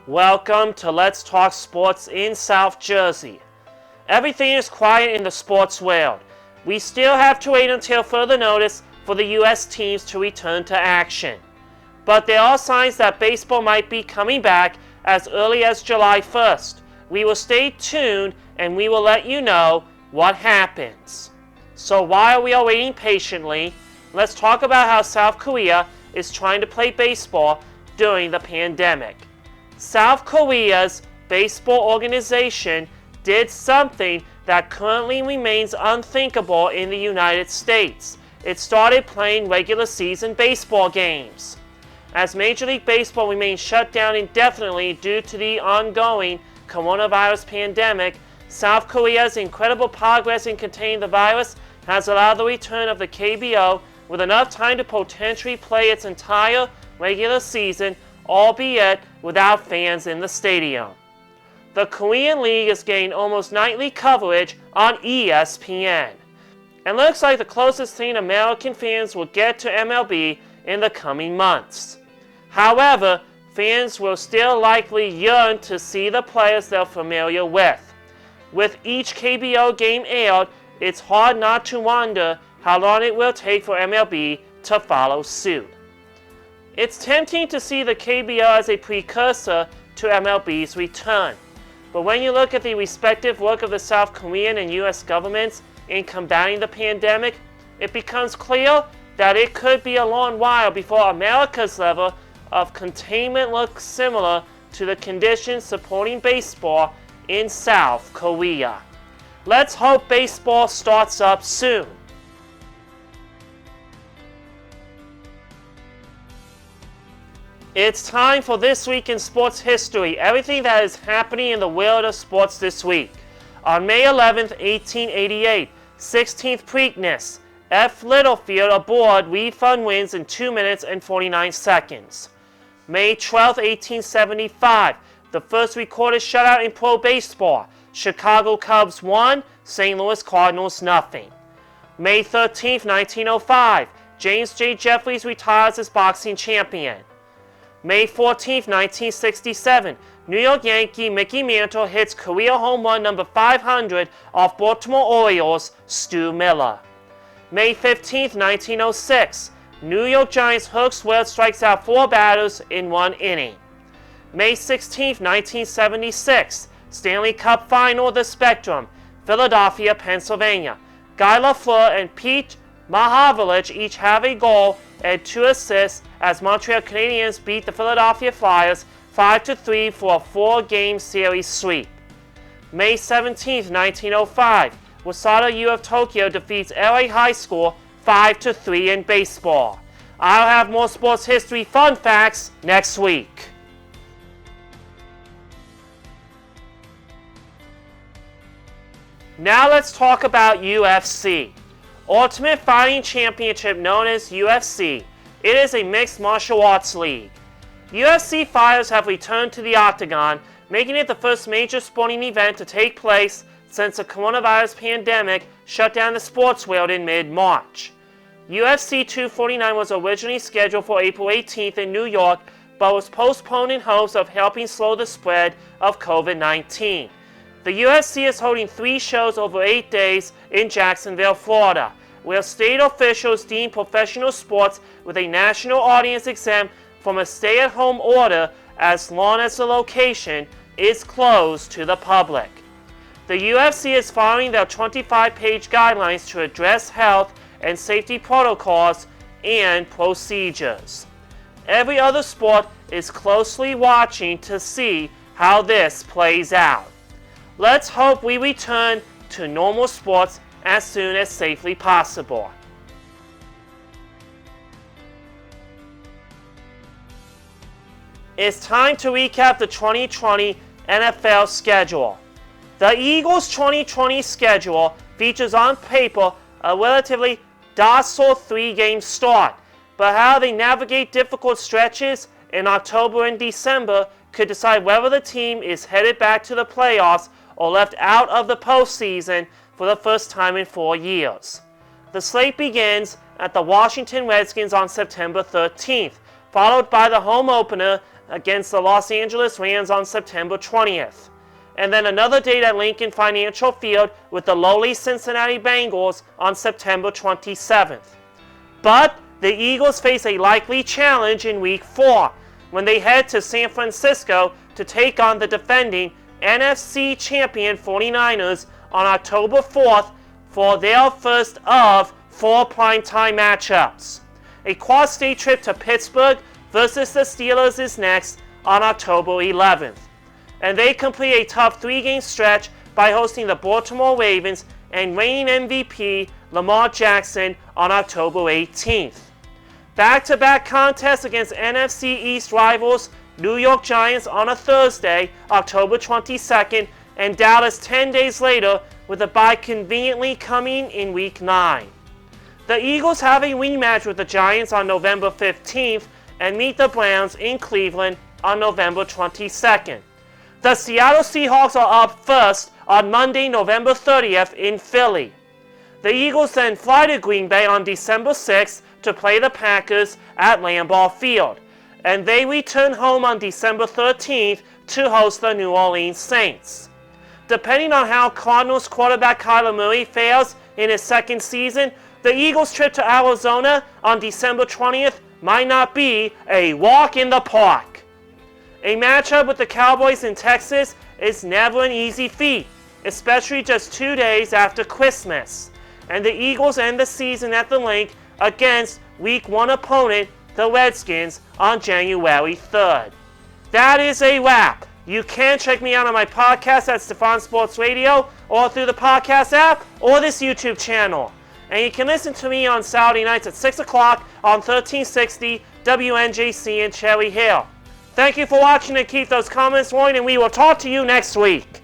Welcome to Let's Talk Sports in South Jersey. Everything is quiet in the sports world. We still have to wait until further notice for the U.S. teams to return to action. But there are signs that baseball might be coming back as early as July 1st. We will stay tuned and we will let you know what happens. So while we are waiting patiently, let's talk about how South Korea is trying to play baseball during the pandemic. South Korea's baseball organization did something that currently remains unthinkable in the United States. It started playing regular season baseball games. As Major League Baseball remains shut down indefinitely due to the ongoing coronavirus pandemic, South Korea's incredible progress in containing the virus has allowed the return of the KBO with enough time to potentially play its entire regular season, albeit without fans in the stadium. The Korean League is getting almost nightly coverage on ESPN. And looks like the closest thing American fans will get to MLB in the coming months. However, fans will still likely yearn to see the players they're familiar with. With each KBO game aired, it's hard not to wonder how long it will take for MLB to follow suit. It's tempting to see the KBO as a precursor to MLB's return. But when you look at the respective work of the South Korean and US governments in combating the pandemic, it becomes clear that it could be a long while before America's level of containment looks similar to the conditions supporting baseball in South Korea. Let's hope baseball starts up soon. It's time for This Week in Sports History, everything that is happening in the world of sports this week. On May 11th, 1888, 16th Preakness, F. Littlefield aboard Wii Fun wins in 2 minutes and 49 seconds. May 12th, 1875, the first recorded shutout in pro baseball. Chicago Cubs 1, St. Louis Cardinals nothing. May 13th, 1905, James J. Jeffries retires as boxing champion. May 14th, 1967, New York Yankee Mickey Mantle hits career home run number 500 off Baltimore Orioles' Stu Miller. May 15th, 1906, New York Giants Herc Swerve strikes out 4 batters in 1 inning. May 16th, 1976, Stanley Cup Final, The Spectrum, Philadelphia, Pennsylvania. Guy Lafleur and Pete Mahavlich each have a goal and 2 assists as Montreal Canadiens beat the Philadelphia Flyers 5-3 for a 4-game series sweep. May 17th, 1905, Waseda U of Tokyo defeats LA High School 5-3 in baseball. I'll have more sports history fun facts next week. Now let's talk about UFC. Ultimate Fighting Championship, known as UFC. It is a mixed martial arts league. UFC fighters have returned to the octagon, making it the first major sporting event to take place since the coronavirus pandemic shut down the sports world in mid-March. UFC 249 was originally scheduled for April 18th in New York, but was postponed in hopes of helping slow the spread of COVID-19. The UFC is holding 3 shows over 8 days in Jacksonville, Florida, where state officials deem professional sports with a national audience exempt from a stay-at-home order as long as the location is closed to the public. The UFC is following their 25-page guidelines to address health and safety protocols and procedures. Every other sport is closely watching to see how this plays out. Let's hope we return to normal sports as soon as safely possible. It's time to recap the 2020 NFL schedule. The Eagles' 2020 schedule features on paper a relatively docile 3-game start, but how they navigate difficult stretches in October and December could decide whether the team is headed back to the playoffs or left out of the postseason for the first time in 4 years. The slate begins at the Washington Redskins on September 13th, followed by the home opener against the Los Angeles Rams on September 20th. And then another date at Lincoln Financial Field with the lowly Cincinnati Bengals on September 27th. But the Eagles face a likely challenge in Week 4 when they head to San Francisco to take on the defending NFC champion 49ers on October 4th for their first of 4 primetime matchups. A quad-state trip to Pittsburgh versus the Steelers is next on October 11th. And they complete a tough 3-game stretch by hosting the Baltimore Ravens and reigning MVP Lamar Jackson on October 18th. Back-to-back contests against NFC East rivals New York Giants on a Thursday, October 22nd, and Dallas 10 days later, with the bye conveniently coming in Week 9. The Eagles have a rematch with the Giants on November 15th and meet the Browns in Cleveland on November 22nd. The Seattle Seahawks are up first on Monday, November 30th in Philly. The Eagles then fly to Green Bay on December 6th to play the Packers at Lambeau Field, and they return home on December 13th to host the New Orleans Saints. Depending on how Cardinals quarterback Kyler Murray fares in his second season, the Eagles' trip to Arizona on December 20th might not be a walk in the park. A matchup with the Cowboys in Texas is never an easy feat, especially just 2 days after Christmas. And the Eagles end the season at the Link against Week 1 opponent, the Redskins, on January 3rd. That is a wrap. You can check me out on my podcast at Stefan Sports Radio, or through the podcast app, or this YouTube channel. And you can listen to me on Saturday nights at 6 o'clock on 1360 WNJC in Cherry Hill. Thank you for watching, and keep those comments rolling, and we will talk to you next week.